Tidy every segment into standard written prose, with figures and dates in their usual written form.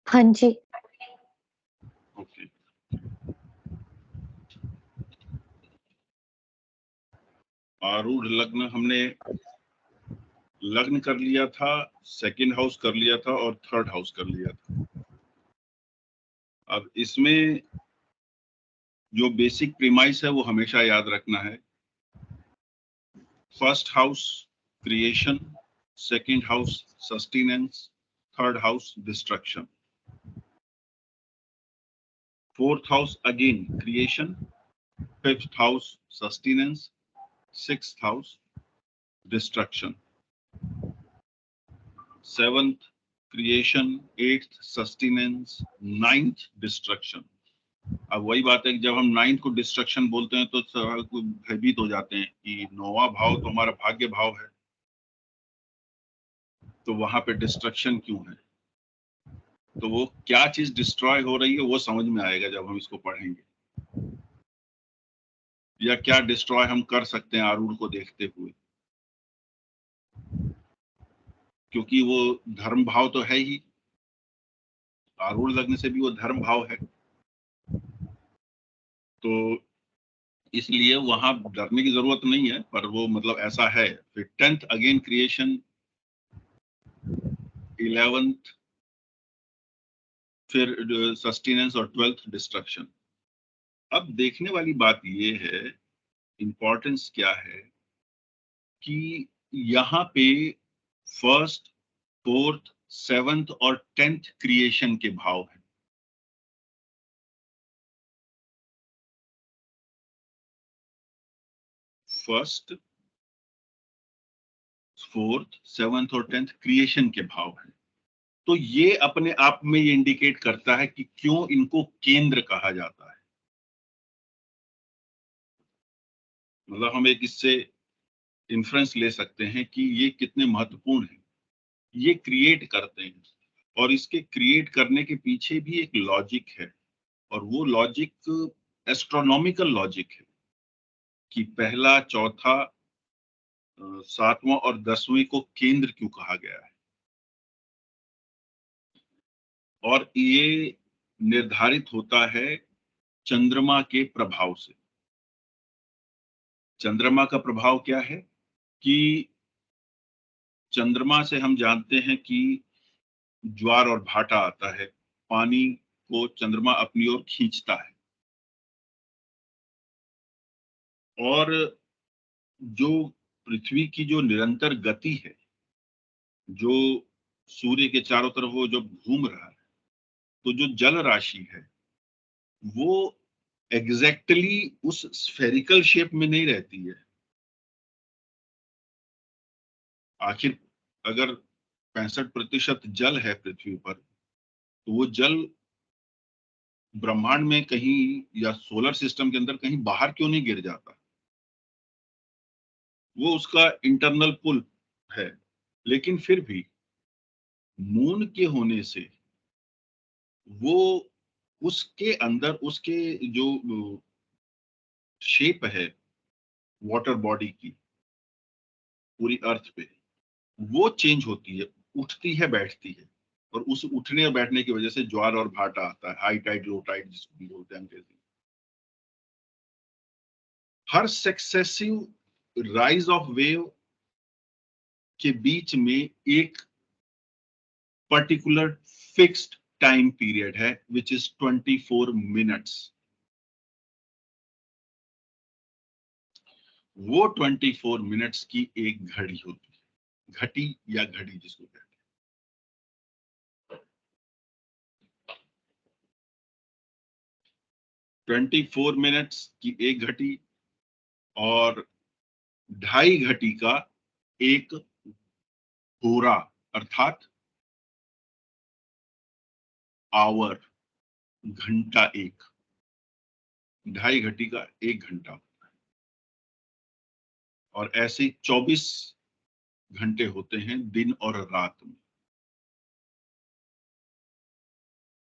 हाँ जी। ओके। आरूढ़ लग्न हमने लग्न कर लिया था, सेकंड हाउस कर लिया था और थर्ड हाउस कर लिया था। अब इसमें जो बेसिक प्रीमाइस है वो हमेशा याद रखना है। First house creation, second house sustenance, third house destruction, fourth house again creation, fifth house sustenance, sixth house destruction, seventh creation, eighth sustenance, ninth destruction. अब वही बात है कि जब हम नाइन्थ को डिस्ट्रक्शन बोलते हैं तो भयभीत हो जाते हैं कि नौवां भाव तो हमारा भाग्य भाव है, तो वहां पे डिस्ट्रक्शन क्यों है? तो वो क्या चीज डिस्ट्रॉय हो रही है वो समझ में आएगा जब हम इसको पढ़ेंगे, या क्या डिस्ट्रॉय हम कर सकते हैं आरूढ़ को देखते हुए, क्योंकि वो धर्म भाव तो है ही, आरूढ़ लग्न से भी वो धर्म भाव है, तो इसलिए वहां डरने की जरूरत नहीं है, पर वो मतलब ऐसा है। फिर टेंथ अगेन क्रिएशन, 11th फिर सस्टेनेंस और 12th डिस्ट्रक्शन। अब देखने वाली बात ये है, इंपॉर्टेंस क्या है कि यहाँ पे फर्स्ट, फोर्थ, सेवंथ और 10th क्रिएशन के भाव हैं। फर्स्ट, फोर्थ, सेवंथ और 10th क्रिएशन के भाव हैं। तो ये अपने आप में ये इंडिकेट करता है कि क्यों इनको केंद्र कहा जाता है। मतलब हम एक इससे इन्फ्रेंस ले सकते हैं कि ये कितने महत्वपूर्ण हैं। ये क्रिएट करते हैं और इसके क्रिएट करने के पीछे भी एक लॉजिक है, और वो लॉजिक एस्ट्रोनॉमिकल लॉजिक है कि पहला, चौथा, सातवां और 10वें को केंद्र क्यों कहा गया है। और ये निर्धारित होता है चंद्रमा के प्रभाव से। चंद्रमा का प्रभाव क्या है कि चंद्रमा से हम जानते हैं कि ज्वार और भाटा आता है, पानी को चंद्रमा अपनी ओर खींचता है, और जो पृथ्वी की जो निरंतर गति है, जो सूर्य के चारों तरफ वो जो घूम रहा है, तो जो जल राशि है वो एग्जैक्टली उस स्फेरिकल शेप में नहीं रहती है। आखिर अगर 65% जल है पृथ्वी पर, तो वो जल ब्रह्मांड में कहीं या सोलर सिस्टम के अंदर कहीं बाहर क्यों नहीं गिर जाता? वो उसका इंटरनल पुल है। लेकिन फिर भी मून के होने से वो उसके अंदर उसके जो शेप है वाटर बॉडी की पूरी अर्थ पे, वो चेंज होती है, उठती है, बैठती है, और उस उठने और बैठने की वजह से ज्वार और भाटा आता है, हाई टाइड, लो टाइड जिसको भी बोलते हैं अंग्रेजी। हर सक्सेसिव राइज ऑफ वेव के बीच में एक पर्टिकुलर फिक्स्ड टाइम पीरियड है विच इज 24 मिनट्स। वो 24 मिनट्स की एक घड़ी होती है, घटी या घड़ी जिसको कहते हैं। 24 मिनट्स की एक घटी और 2.5 घटी का एक होरा, अर्थात आवर, घंटा एक। 2.5 घटी का एक घंटा होता है, और ऐसे 24 घंटे होते हैं दिन और रात में।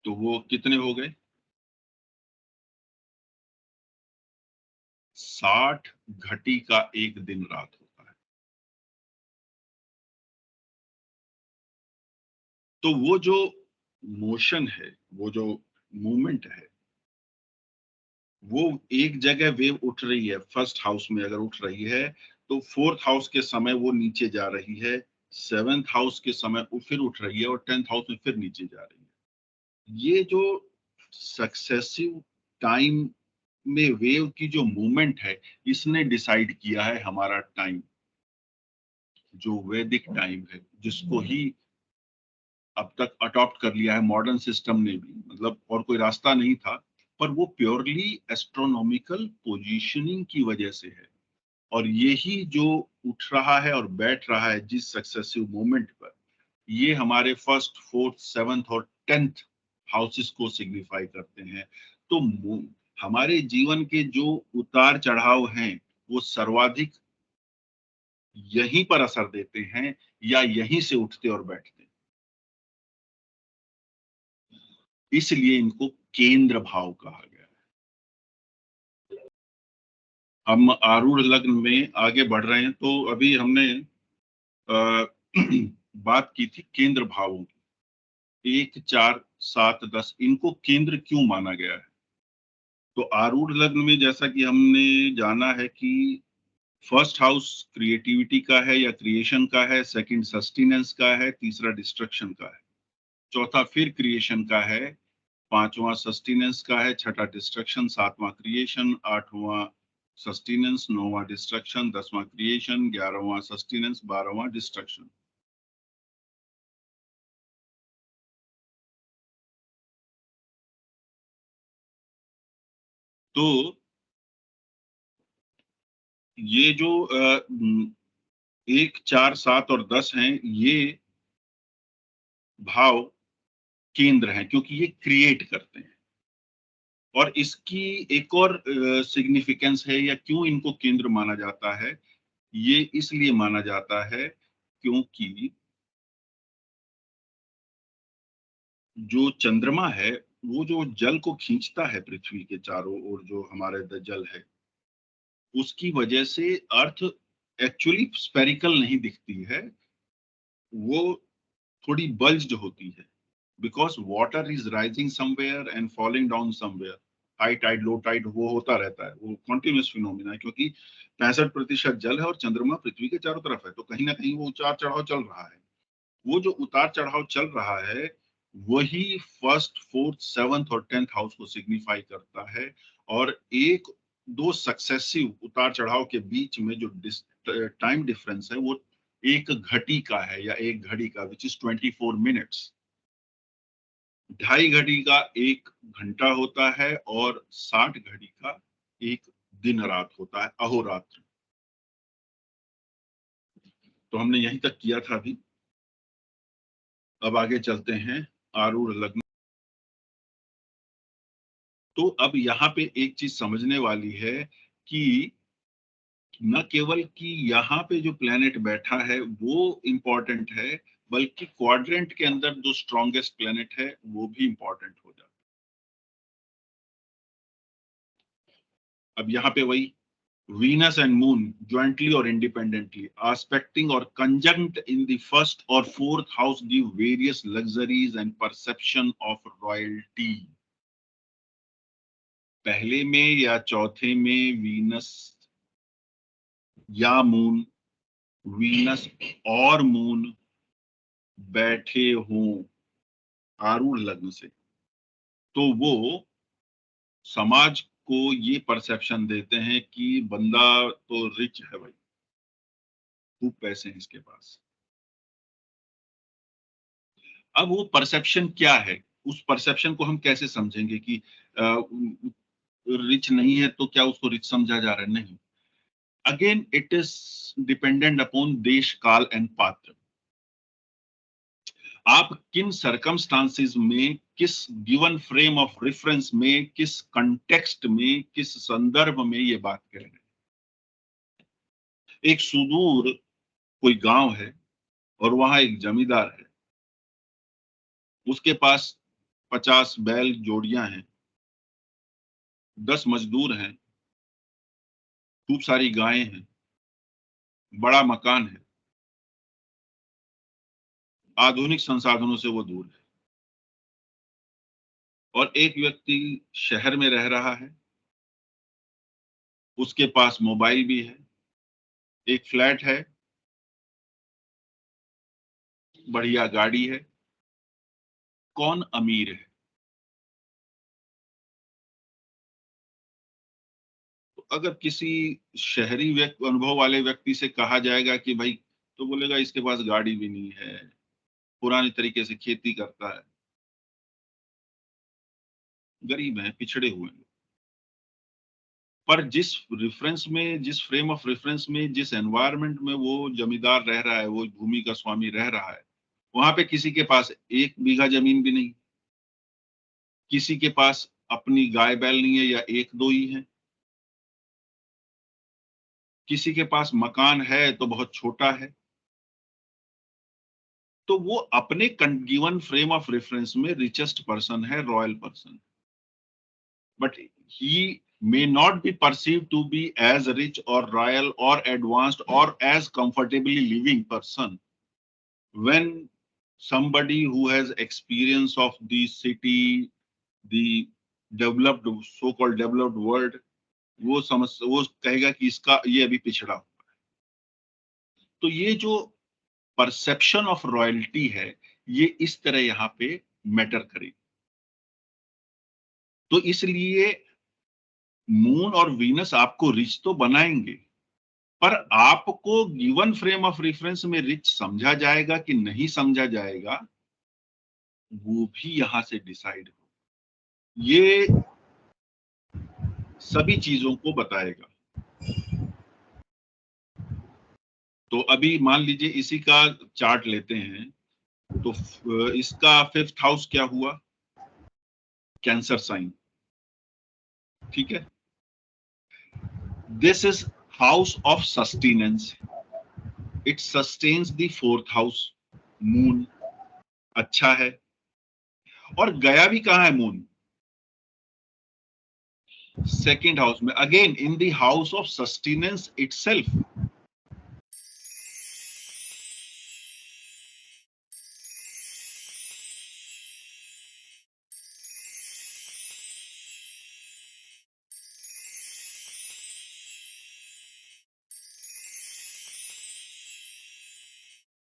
तो वो कितने हो गए? 60 घटी का एक दिन रात होता है। तो वो जो मोशन है, वो जो मूवमेंट है, वो एक जगह वेव उठ रही है, फर्स्ट हाउस में अगर उठ रही है तो फोर्थ हाउस के समय वो नीचे जा रही है, सेवेंथ हाउस के समय वो फिर उठ रही है और टेंथ हाउस में फिर नीचे जा रही है। ये जो सक्सेसिव टाइम में वेव की जो मूवमेंट है, इसने डिसाइड किया है हमारा टाइम, जो वैदिक टाइम है, जिसको ही अब तक अडॉप्ट कर लिया है मॉडर्न सिस्टम ने भी, मतलब और कोई रास्ता नहीं था, पर वो प्योरली एस्ट्रोनॉमिकल पोजीशनिंग की वजह से है। और यही जो उठ रहा है और बैठ रहा है जिस सक्सेसिव मोमेंट पर, ये हमारे फर्स्ट, फोर्थ, सेवंथ और टेंथ हाउसेस को सिग्निफाई करते हैं। तो हमारे जीवन के जो उतार चढ़ाव हैं, वो सर्वाधिक यहीं पर असर देते हैं या यहीं से उठते और बैठते हैं। इसलिए इनको केंद्र भाव कहा गया है। हम आरूढ़ लग्न में आगे बढ़ रहे हैं, तो अभी हमने आ, बात की थी केंद्र भावों की, 1, 4, 7, 10, इनको केंद्र क्यों माना गया है? तो आरूढ़ लग्न में जैसा कि हमने जाना है कि फर्स्ट हाउस क्रिएटिविटी का है या क्रिएशन का है, सेकंड सस्टेनेंस का है, तीसरा डिस्ट्रक्शन का है, चौथा फिर क्रिएशन का है, पांचवा सस्टेनेंस का है, छठा डिस्ट्रक्शन, सातवां क्रिएशन, आठवां सस्टेनेंस, नौवां डिस्ट्रक्शन, दसवां क्रिएशन, ग्यारहवां सस्टेनेंस, बारहवां डिस्ट्रक्शन। तो ये जो 1, 4, 7 और 10 हैं, ये भाव केंद्र हैं क्योंकि ये क्रिएट करते हैं। और इसकी एक और सिग्निफिकेंस है, या क्यों इनको केंद्र माना जाता है, ये इसलिए माना जाता है क्योंकि जो चंद्रमा है, वो जो जल को खींचता है पृथ्वी के चारों ओर, जो हमारे जल है, उसकी वजह से अर्थ एक्चुअली स्फेरिकल नहीं दिखती है, वो थोड़ी बल्ज्ड होती है, because water is rising somewhere and falling down somewhere. High tide, low tide वो होता रहता है, वो कॉन्टिन्यूस फिनोमिना है, क्योंकि 65% जल है और चंद्रमा पृथ्वी के चारों तरफ है, तो कहीं ना कहीं वो उतार चढ़ाव चल रहा है। वो जो उतार चढ़ाव चल रहा है, वही फर्स्ट, फोर्थ, सेवंथ और टेंथ हाउस को सिग्निफाई करता है। और एक दो सक्सेसिव उतार चढ़ाव के बीच में जो टाइम डिफरेंस है, वो एक घटी का है या एक घड़ी का, विच इज 24 मिनट्स। 2.5 घड़ी का 1 घंटा होता है और 60 घड़ी का एक दिन रात होता है, अहोरात्र। तो हमने यहीं तक किया था अभी। अब आगे चलते हैं आरूढ़ लग्न। तो अब यहाँ पे एक चीज समझने वाली है कि न केवल कि यहाँ पे जो प्लेनेट बैठा है वो इंपॉर्टेंट है, बल्कि क्वाड्रेंट के अंदर जो स्ट्रॉन्गेस्ट प्लेनेट है वो भी इंपॉर्टेंट हो जाता है। अब यहाँ पे वही वीनस एंड मून ज्वाइंटली और इंडिपेंडेंटली आस्पेक्टिंग और कंजंक्ट इन द फर्स्ट और fourth house give various luxuries and perception of royalty. पहले में या चौथे में वीनस या मून, वीनस और मून बैठे हों आरूढ़ लग्न से, तो वो समाज को ये परसेप्शन देते हैं कि बंदा तो रिच है भाई, खूब पैसे हैं इसके पास। अब वो परसेप्शन क्या है, उस परसेप्शन को हम कैसे समझेंगे कि रिच नहीं है तो क्या उसको रिच समझा जा रहा है? नहीं। Again it is dependent upon देश, काल एंड पात्र। आप किन सरकमस्टांसिस में, किस गिवन फ्रेम ऑफ रेफरेंस में, किस कंटेक्स्ट में, किस संदर्भ में ये बात कह रहे हैं। एक सुदूर कोई गांव है और वहां एक जमींदार है, उसके पास 50 बैल जोड़ियां हैं, 10 मजदूर हैं, खूब सारी गायें हैं, बड़ा मकान है, आधुनिक संसाधनों से वो दूर है। और एक व्यक्ति शहर में रह रहा है, उसके पास मोबाइल भी है, एक फ्लैट है, बढ़िया गाड़ी है, कौन अमीर है? तो अगर किसी शहरी अनुभव वाले व्यक्ति से कहा जाएगा कि भाई, तो बोलेगा इसके पास गाड़ी भी नहीं है, पुराने तरीके से खेती करता है, गरीब है, पिछड़े हुए हैं। पर जिस रेफरेंस में, जिस फ्रेम ऑफ रेफरेंस में, जिस एनवायरनमेंट में वो जमींदार रह रहा है, वो भूमि का स्वामी रह रहा है, वहां पे किसी के पास 1 बीघा जमीन भी नहीं, किसी के पास अपनी गाय बैल नहीं है या 1-2 ही है, किसी के पास मकान है तो बहुत छोटा है। तो वो अपने गिवन फ्रेम ऑफ रेफरेंस में रिचेस्ट पर्सन है, royal person, but he may not be perceived to be as rich or royal or advanced or as comfortably living person when somebody who has experience of the city, the developed, so called developed world, वो कहेगा कि इसका ये अभी पिछड़ा हुआ है। तो ये जो परसेप्शन ऑफ रॉयल्टी है, ये इस तरह यहाँ पे मैटर करेगी। तो इसलिए मून और वीनस आपको रिच तो बनाएंगे, पर आपको गिवन फ्रेम ऑफ रेफरेंस में रिच समझा जाएगा कि नहीं समझा जाएगा, वो भी यहां से डिसाइड हो, ये सभी चीजों को बताएगा। तो अभी मान लीजिए इसी का चार्ट लेते हैं, तो इसका 5th हाउस क्या हुआ? कैंसर साइन, ठीक है। This is house of sustenance, it sustains the 4th house, moon अच्छा है। और गया भी कहाँ है मून? 2nd हाउस में, again in the house of sustenance itself.